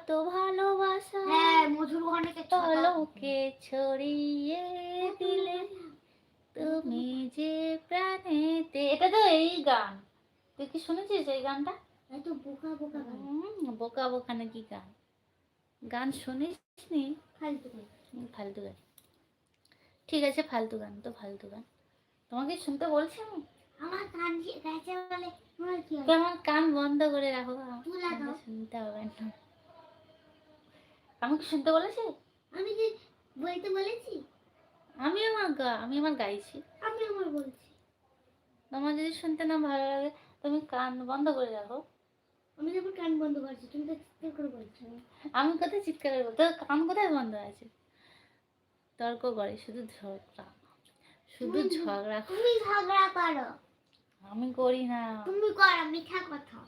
কত ভালোবাসা হ্যাঁ মধুর ঘনকে পলকে ছড়িয়ে দিলে তুমি যে প্রাণেতে। এটা তো এই গান, তুই কি শুনেছিস এই গানটা? এত বোকা বোকা গান। বোকা বোকা নাকি গান? গান শুনিস নি? ফালতু গান। ফালতু গান, ঠিক আছে ফালতু গান তো ফালতু গান। তোমাকে শুনতে বলছি আমি? আমার কান গেছে বলে তোমার কি হবে? আমার কান বন্ধ করে রাখো, আমাকে শুনতে হবে না। আমাকে শুনতে বলেছি? আমি কি বলতে বলেছি? আমি আমার গাইছি। আমি আমার বলছি। তোমার যদি শুনতে না ভালো লাগে তুমি কান বন্ধ করে রাখো। আমি যখন কান বন্ধ করছি তুমি তো চিৎকার করে বলছো। আমি কোথায় চিৎকার করবো? তোর কান কোথায় বন্ধ আছে? তর্ক করে শুধু ঝগড়া, শুধু ঝগড়া। তুমি ঝগড়া করো। আমি করি না। তুমি করো মিঠা কথা।